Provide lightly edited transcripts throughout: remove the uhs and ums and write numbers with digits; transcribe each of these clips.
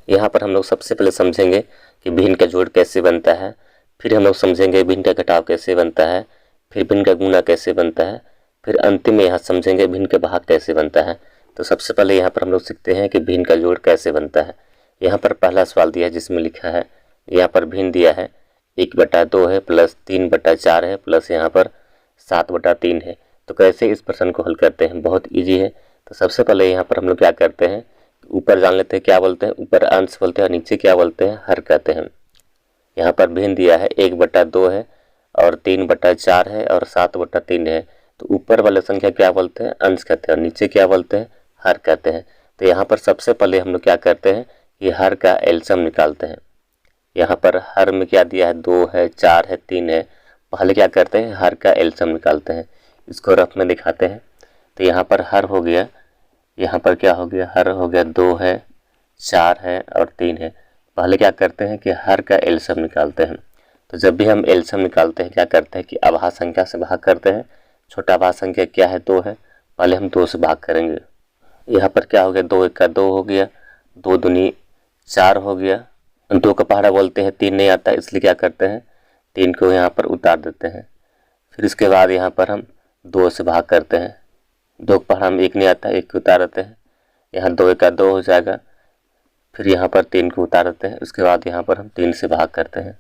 यहाँ पर हम लोग सबसे पहले समझेंगे कि भिन्न का जोड़ कैसे बनता है, फिर हम लोग समझेंगे भिन्न का घटाव कैसे बनता है, फिर भिन्न का गुणा कैसे बनता है, फिर अंतिम में यहाँ समझेंगे भिन्न का भाग कैसे बनता है। तो सबसे पहले यहाँ पर हम लोग सीखते हैं कि भिन्न का जोड़ कैसे बनता है। यहाँ पर पहला सवाल दिया है जिसमें लिखा है, यहाँ पर भिन्न दिया है 1/2 है प्लस 3/4 है प्लस यहाँ पर 7/3 है। तो कैसे इस प्रश्न को हल करते हैं, बहुत ईजी है। तो सबसे पहले यहाँ पर हम लोग क्या करते हैं, ऊपर जान लेते हैं क्या बोलते हैं, ऊपर अंश बोलते हैं और नीचे क्या बोलते हैं, हर कहते हैं। यहाँ पर भिन्न दिया है 1/2 है और 3/4 है और 7/3 है। तो ऊपर वाले संख्या क्या बोलते हैं, अंश कहते हैं और नीचे क्या बोलते हैं, हर कहते हैं। तो यहाँ पर सबसे पहले हम लोग क्या करते हैं, ये हर का एलसीएम निकालते हैं। यहाँ पर हर में क्या दिया है, 2 है, 4 है, 3 है। पहले क्या करते हैं, हर का एलसीएम निकालते हैं। इसको रफ में दिखाते हैं। तो यहाँ पर हर हो गया, यहाँ पर क्या हो गया, हर हो गया 2 है, 4 है और 3 है। पहले क्या करते हैं कि हर का एलसीएम निकालते हैं। तो जब भी हम एलसीएम निकालते हैं क्या करते हैं कि अभाज्य संख्या से भाग करते हैं। छोटा अभाज्य संख्या क्या है, 2 है, पहले हम 2 से भाग करेंगे। यहाँ पर क्या हो गया, 2 1 2 हो गया, 2 दूनी 4 हो गया। 2 का पहाड़ा बोलते हैं, 3 नहीं आता इसलिए क्या करते हैं, 3 को यहाँ पर उतार देते हैं। फिर इसके बाद यहाँ पर हम 2 से भाग करते हैं। 2 का पहाड़ा हम 1 नहीं आता, 1 को उतार देते हैं। यहाँ 2 1 2 हो जाएगा। फिर यहाँ पर 3 को उतार देते हैं। उसके बाद यहाँ पर हम 3 से भाग करते हैं।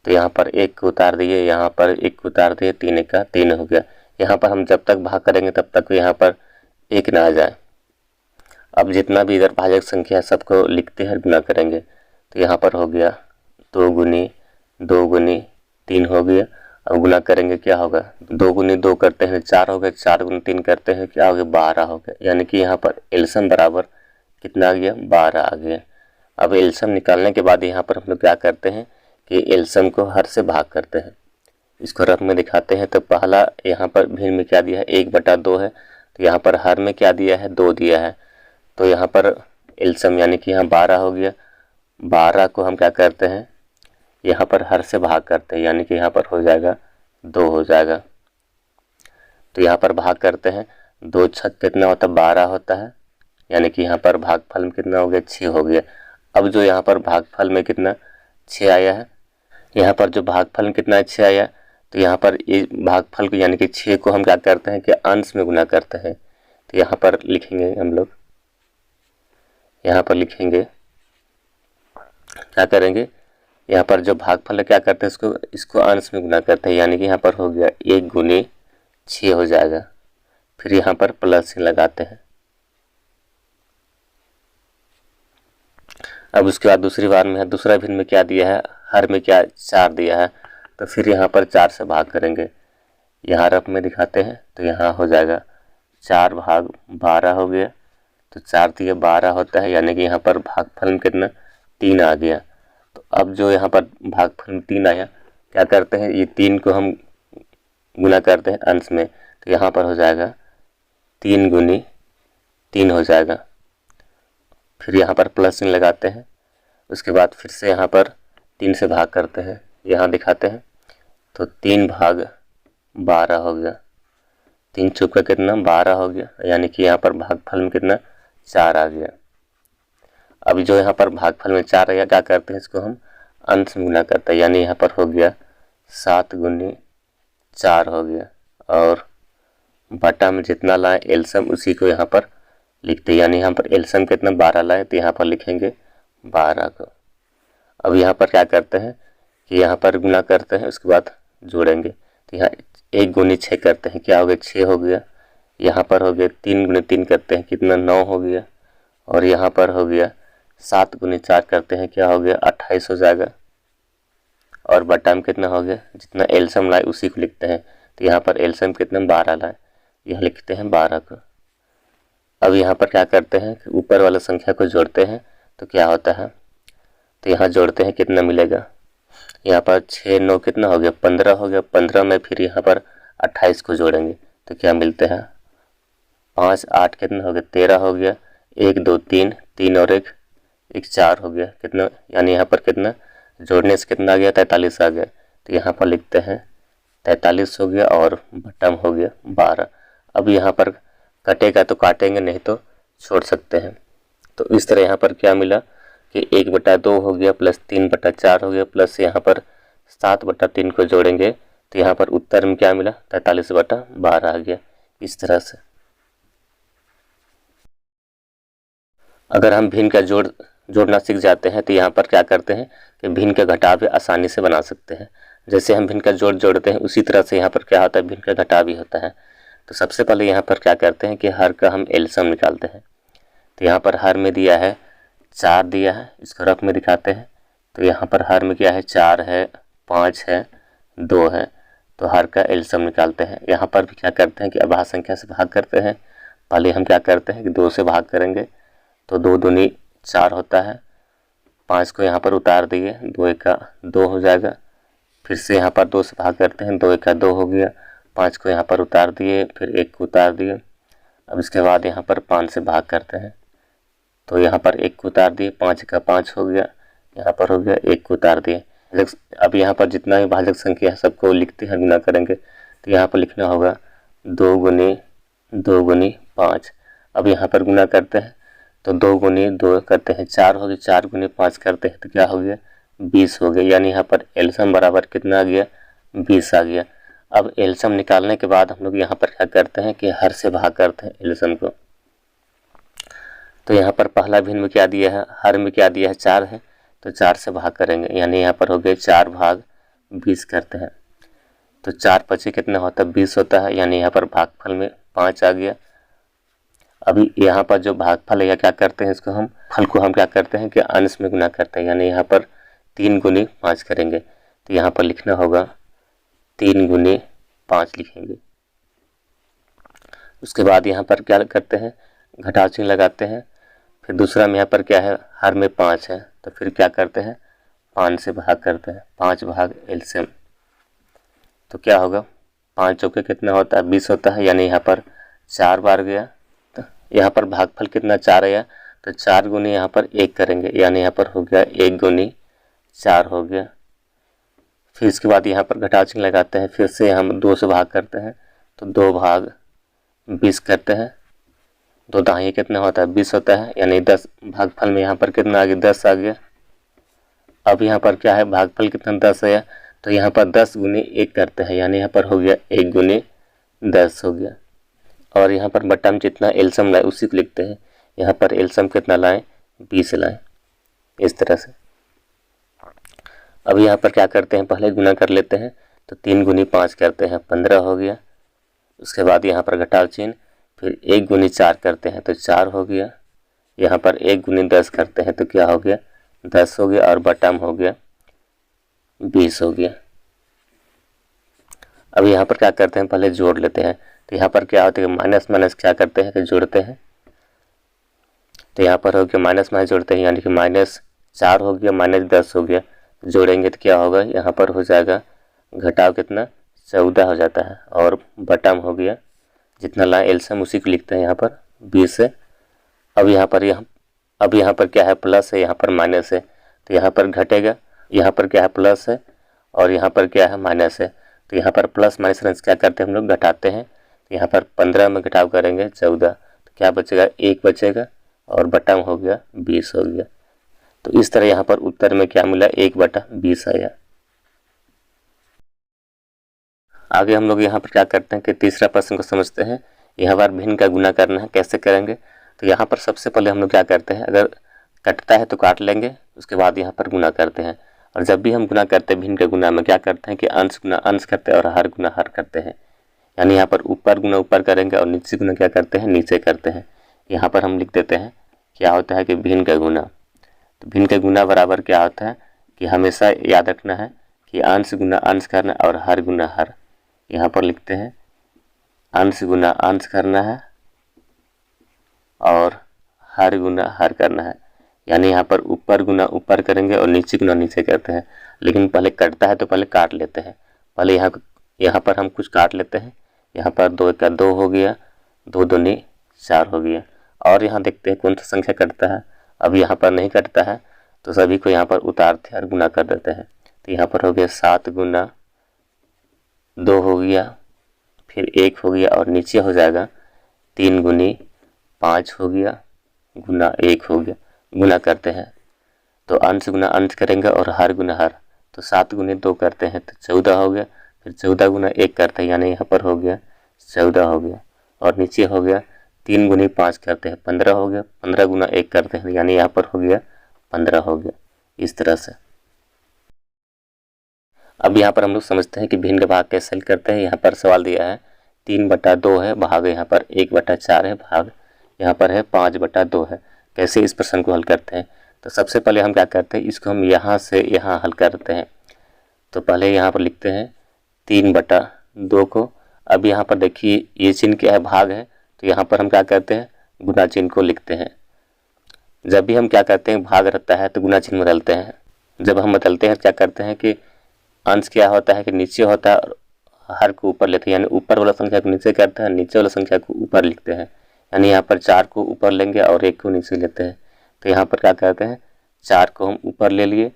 तो यहाँ पर 1 को उतार दिए, यहाँ पर 1 को उतार दिए, 3 1 3 हो गया। यहाँ पर हम जब तक भाग करेंगे तब तक यहाँ पर 1 ना आ जाए। अब जितना भी इधर भाजक संख्या है सबको लिखते हैं, गुना करेंगे। तो यहाँ पर हो गया 2 गुनी 2 गुनी 3 हो गया। अब गुना करेंगे क्या होगा, 2 गुनी 2 करते हैं 4 हो गया, 4 गुनी 3 करते हैं क्या हो गया, 12 हो गया। यानी कि यहाँ पर एलसीएम बराबर कितना आ गया, 12 आ गया। अब एलसीएम निकालने के बाद यहाँ पर हम लोग क्या करते हैं कि एलसीएम को हर से भाग करते हैं। इसको रफ में दिखाते हैं। तो पहला यहाँ पर भिन्न में क्या दिया है, 1/2 है। तो यहाँ पर हर में क्या दिया है, 2 दिया है। तो यहाँ पर एलसीएम यानी कि यहाँ 12 हो गया। 12 को हम क्या करते हैं, यहाँ पर हर से भाग करते हैं, यानी कि यहाँ पर हो जाएगा 2 हो जाएगा। तो यहाँ पर भाग करते हैं, 2 छक कितना होता है, 12 होता है। यानी कि यहाँ पर भागफल में कितना हो गया, 6 हो गया। अब जो यहाँ पर भागफल में कितना 6 आया है, यहाँ पर जो भागफल में कितना 6 आया, तो यहाँ पर ये भागफल को यानी कि 6 को हम क्या करते हैं कि अंश में गुना करते हैं। तो यहाँ पर लिखेंगे हम लोग, यहाँ पर लिखेंगे क्या करेंगे, यहाँ पर जो भागफल है क्या करते हैं, इसको अंश में गुना करते हैं। यानी कि यहाँ पर हो गया 1 गुनी 6 हो जाएगा। फिर यहाँ पर प्लस ही लगाते हैं। अब उसके बाद दूसरी बार में है, दूसरा भिन्न में क्या दिया है, हर में क्या 4 दिया है। तो फिर यहाँ पर 4 से भाग करेंगे। यहाँ रफ में दिखाते हैं। तो यहाँ हो जाएगा 4 भाग 12 हो गया। तो 4 दिए 12 होता है, यानी कि यहाँ पर भागफल में कितना 3 आ गया। तो अब जो यहाँ पर भागफल में 3 आया, क्या करते हैं, ये 3 को हम गुना करते हैं अंश में। तो यहाँ पर हो जाएगा 3 गुनी 3 हो जाएगा। फिर यहाँ पर प्लस चिन्ह लगाते हैं। उसके बाद फिर से यहाँ पर 3 से भाग करते हैं, यहाँ दिखाते हैं। तो 3 भाग 12 हो गया। 3 चौक का कितना 12 हो गया, यानी कि यहाँ पर भागफल में कितना 4 आ गया। अभी जो यहाँ पर भागफल में 4 आया, क्या करते हैं, इसको हम अंश में गुना करते हैं। यानी यहाँ पर हो गया 7 गुनी 4 हो गया। और बटा में जितना लाए एलसीएम उसी को यहाँ पर लिखते हैं। यानी यहाँ पर एलसीएम कितना 12 लाए, तो यहाँ पर लिखेंगे 12 को। अब यहाँ पर क्या करते हैं कि यहाँ पर गुना करते हैं, उसके बाद जोड़ेंगे। तो यहाँ 1 गुनी 6 करते हैं, क्या हो गया 6 हो गया। यहाँ पर हो गया 3 गुनी 3 करते हैं, कितना 9 हो गया। और यहाँ पर हो गया 7 गुनी 4 करते हैं, क्या हो गया 28 हो जाएगा। और बटा में कितना हो गया, जितना एलसीएम लाए उसी को लिखते हैं। तो यहाँ पर एलसीएम कितना 12 लाए, यह लिखते हैं 12 को। अब यहाँ पर क्या करते हैं कि ऊपर वाला संख्या को जोड़ते हैं। तो क्या होता है, तो यहाँ जोड़ते हैं, कितना मिलेगा, यहाँ पर 6 9 कितना हो गया 15 हो गया। 15 में फिर यहाँ पर 28 को जोड़ेंगे तो क्या मिलते हैं, 5 8 कितना हो गया 13 हो गया। 1 2 3 3 और 1 4 हो गया कितना, यानी यहाँ पर कितना जोड़ने से कितना आ गया 43 आ गया। तो यहाँ पर लिखते हैं 43 हो गया और बटम हो गया 12। अब यहाँ पर कटेगा तो काटेंगे, नहीं तो छोड़ सकते हैं। तो इस तरह यहाँ पर क्या मिला, कि 1/2 हो गया प्लस 3/4 हो गया प्लस यहाँ पर 7/3 को जोड़ेंगे तो यहाँ पर उत्तर में क्या मिला 43/12 आ गया। इस तरह से अगर हम भिन्न का जोड़ना सीख जाते हैं तो यहाँ पर क्या करते हैं कि भिन्न का घटाव भी आसानी से बना सकते हैं। जैसे हम भिन्न का जोड़ते हैं उसी तरह से यहाँ पर क्या होता है भिन्न का घटाव भी होता है। तो सबसे पहले यहाँ पर क्या करते हैं कि हर का हम एलसीएम निकालते हैं। तो यहाँ पर हर में दिया है 4 दिया है, इसको रफ में दिखाते हैं। तो यहाँ पर हर में क्या है 4 है, 5 है, 2 है। तो हर का एलसीएम निकालते हैं। यहाँ पर भी क्या करते हैं कि अभाज्य संख्या से भाग करते हैं। पहले हम क्या करते हैं कि 2 से भाग करेंगे तो 2 दूनी 4 होता है। 5 को यहाँ पर उतार दिए, 2 एका 2 हो जाएगा। फिर से यहाँ पर 2 से भाग करते हैं, 2 एका 2 हो गया। 5 को यहाँ पर उतार दिए, फिर 1 को उतार दिए। अब इसके बाद यहाँ पर 5 से भाग करते हैं तो यहाँ पर 1 को उतार दिए, 5 का 5 हो गया। यहाँ पर हो गया 1 को उतार दिए। अब यहाँ पर जितना भी भाजक संख्या है सबको लिखते हैं, गुना करेंगे तो यहाँ पर लिखना होगा 2 गुनी 2 गुनी 5। अब यहाँ पर गुना करते हैं तो 2 गुनी 2 करते हैं 4 हो गया, 4 गुनी 5 करते हैं तो क्या हो गया 20 हो गया। यानी यहाँ पर एलसीएम बराबर कितना आ गया 20 आ गया। अब एलसीएम निकालने के बाद हम लोग यहाँ पर क्या करते हैं कि हर से भाग करते हैं एलसीएम को। तो यहाँ पर पहला भिन्न में क्या दिया है, हर में क्या दिया है 4 है, तो 4 से भाग करेंगे। यानी यहाँ पर हो गए 4 भाग 20 करते हैं। तो 4 पचे कितना होता है 20 होता है। यानी यहाँ पर भागफल में 5 आ गया। अभी यहाँ पर जो भागफल है या क्या करते हैं इसको हम फल को हम क्या करते हैं कि अंश में गुना करते हैं। यानी यहाँ पर 3 गुनी 5 करेंगे तो यहाँ पर लिखना होगा 3 गुनी 5 लिखेंगे। उसके बाद यहाँ पर क्या करते हैं घटाव चिन्ह लगाते हैं। फिर दूसरा में यहाँ पर क्या है हर में 5 है तो फिर क्या करते हैं 5 से भाग करते हैं, 5 भाग एलसीएम। तो क्या होगा 5 चौके कितना होता है 20 होता है। यानी यहाँ पर 4 बार गया। तो यहाँ पर भागफल कितना 4 आया तो 4 गुनी यहाँ पर 1 करेंगे। यानी यहाँ पर हो गया 1 गुनी 4 हो गया। फिर इसके बाद यहाँ पर घटाव चिन्ह लगाते हैं। फिर से हम 2 से भाग करते हैं तो 2 भाग 20 करते हैं। 2 दाहिए कितना होता है 20 होता है। यानी 10 भागफल में यहाँ पर कितना आ गया 10 आ गया। अब यहाँ पर क्या है भागफल कितना 10 आया तो यहाँ पर 10 गुनी 1 करते हैं। यानी यहाँ पर हो गया 1 गुनी 10 हो गया। और यहाँ पर बट्टा में जितना एलसीएम लाए उसी को लिखते हैं। यहाँ पर एलसीएम कितना लाएं 20 लाएं, इस तरह से। अब यहाँ पर क्या करते हैं पहले गुना कर लेते हैं तो 3 गुनी 5 करते हैं 15 हो गया। उसके बाद यहाँ पर घटाव चिन्ह, फिर 1 गुनी 4 करते हैं तो 4 हो गया। यहाँ पर 1 गुनी 10 करते हैं तो क्या हो गया 10 हो गया। और बट्टा में हो गया 20 हो गया। अब यहाँ पर क्या करते हैं पहले जोड़ लेते हैं। तो यहाँ पर क्या होता है माइनस माइनस क्या करते हैं कि जोड़ते हैं। तो यहाँ पर हो गया माइनस माइनस जोड़ते हैं। यानी कि -4 हो गया -10 हो गया। जोड़ेंगे तो क्या होगा यहाँ पर हो जाएगा घटाव कितना 14 हो जाता है। और बट्टा में हो गया जितना लाए एलसीएम उसी को लिखते हैं यहाँ पर 20 है। अब यहाँ पर क्या है प्लस है, यहाँ पर माइनस है। तो यहाँ पर घटेगा, यहाँ पर क्या है प्लस है और यहाँ पर क्या है माइनस है। तो यहाँ पर प्लस माइनस क्या करते हैं हम लोग घटाते हैं। तो यहाँ पर 15 में घटाव करेंगे 14 तो क्या बचेगा 1 बचेगा। और बट्टा में हो गया 20 हो गया। तो इस तरह यहाँ पर उत्तर में क्या मिला 1/20 आया। आगे हम लोग यहाँ पर क्या करते हैं कि तीसरा प्रश्न को समझते हैं। यहाँ पर भिन्न का गुना करना है, कैसे करेंगे। तो यहाँ पर सबसे पहले हम लोग क्या करते हैं अगर कटता है तो काट लेंगे, उसके बाद यहाँ पर गुना करते हैं। और जब भी हम गुना करते हैं भिन्न के गुना में क्या करते हैं कि अंश गुना अंश करते हैं और हर गुना हर करते हैं। यानी यहाँ पर ऊपर गुना ऊपर करेंगे और नीचे गुना क्या करते हैं नीचे करते हैं। यहाँ पर हम लिख देते हैं क्या होता है कि भिन्न का गुना। तो भिन्न का गुना बराबर क्या होता है कि हमेशा याद रखना है कि अंश गुना अंश करना और हर गुना हर। यहाँ पर लिखते हैं अंश गुना अंश करना है और हर गुना हर करना है। यानी यहाँ पर ऊपर गुना ऊपर करेंगे और नीचे गुना नीचे करते हैं। लेकिन पहले कटता है तो पहले काट लेते हैं। पहले यहाँ पर हम कुछ काट लेते हैं। यहाँ पर 2 का 2 हो गया, 2 दूनी 4 हो गया। और यहाँ देखते हैं कौन सा संख्या कटता है। अब यहाँ पर नहीं कटता है तो सभी को यहाँ पर उतारते हैं और गुना कर देते हैं। तो यहाँ पर हो गया 7 गुना 2 हो गया, फिर 1 हो गया और नीचे हो जाएगा 3 गुनी 5 हो गया गुना 1 हो गया। गुना करते हैं तो अंश गुना अंश करेंगे और हर गुना हर, तो 7 गुने 2 करते हैं तो 14 हो गया। फिर 14 गुना 1 करते हैं, यानी यहाँ पर हो गया 14 हो गया। और नीचे हो गया 3 गुनी 5 करते हैं 15 हो गया। 15 गुना 1 करते हैं, यानी यहाँ पर हो गया 15 हो गया। इस तरह से अब यहाँ पर हम लोग समझते हैं कि भिन्न का भाग कैसे हल करते हैं। यहाँ पर सवाल दिया है 3/2 है, भाग यहाँ पर 1/4 है, भाग यहाँ पर है 5/2 है। कैसे इस प्रश्न को हल करते हैं? तो सबसे पहले हम क्या करते हैं, इसको हम यहाँ से यहाँ हल करते हैं। तो पहले यहाँ पर लिखते हैं 3/2 को। अब यहाँ पर देखिए ये चिन्ह क्या है, भाग है, तो यहाँ पर हम क्या करते हैं, गुना चिन्ह को लिखते हैं। जब भी हम क्या करते हैं, भाग रहता है तो गुना चिन्ह बदलते हैं। जब हम बदलते हैं क्या करते हैं कि अंश क्या होता है कि नीचे होता है और हर को ऊपर लेते हैं, यानी ऊपर वाला संख्या को नीचे करते हैं, नीचे वाला संख्या को ऊपर लिखते हैं। यानी यहाँ पर 4 को ऊपर लेंगे और 1 को नीचे लेते हैं। तो यहाँ पर क्या करते हैं, 4 को हम ऊपर ले लिए,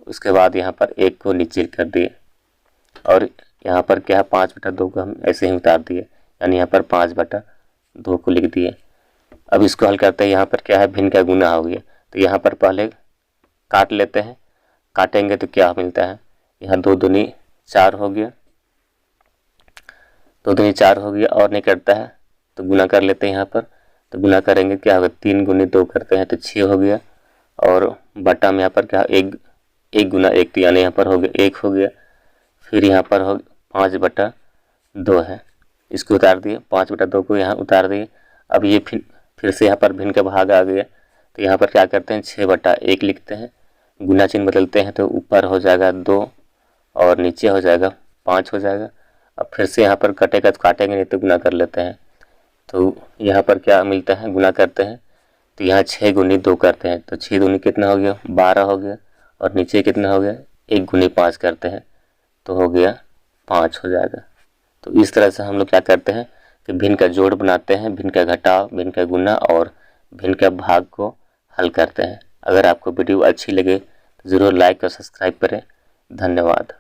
उसके बाद यहाँ पर 1 को नीचे कर दिए और यहाँ पर क्या है 5/2 को हम ऐसे ही उतार दिए, यानी यहाँ पर 5/2 को लिख दिए। अब इसको हल करते हैं। यहाँ पर क्या है, भिन्न का गुना हो गया, तो यहाँ पर पहले काट लेते हैं। काटेंगे तो क्या मिलता है, यहाँ 2 दूनी 4 हो गया, 2 दूनी 4 हो गया और नहीं करता है तो गुना कर लेते हैं। यहाँ पर तो गुना करेंगे क्या होगा, 3 गुनी 2 करते हैं तो 6 हो गया। और बटा में यहाँ पर क्या 1 गुना 1, तो यानी यहाँ पर हो गया 1 हो गया। फिर यहाँ पर हो 5/2 है, इसको उतार दिए, 5/2 को यहाँ उतार दिए। अब ये फिर से यहाँ पर भिन्न का भाग आ गया, तो यहाँ पर क्या करते हैं 6/1 लिखते हैं। गुना चिन्ह बदलते हैं तो ऊपर हो जाएगा 2 और नीचे हो जाएगा 5 हो जाएगा। अब फिर से यहाँ पर कटेगा तो काटेंगे, नहीं तो गुना कर लेते हैं। तो यहाँ पर क्या मिलता है, गुना करते हैं तो यहाँ 6 गुनी 2 करते हैं, तो 6 दूनी कितना हो गया 12 हो गया। और नीचे कितना हो गया 1 गुनी 5 करते हैं तो हो गया 5 हो जाएगा। तो इस तरह से हम लोग क्या करते हैं कि भिन्न का जोड़ बनाते हैं, भिन्न का घटाव, भिन्न का गुना और भिन्न का भाग को हल करते हैं। अगर आपको वीडियो अच्छी लगे तो ज़रूर लाइक और सब्सक्राइब करें। धन्यवाद।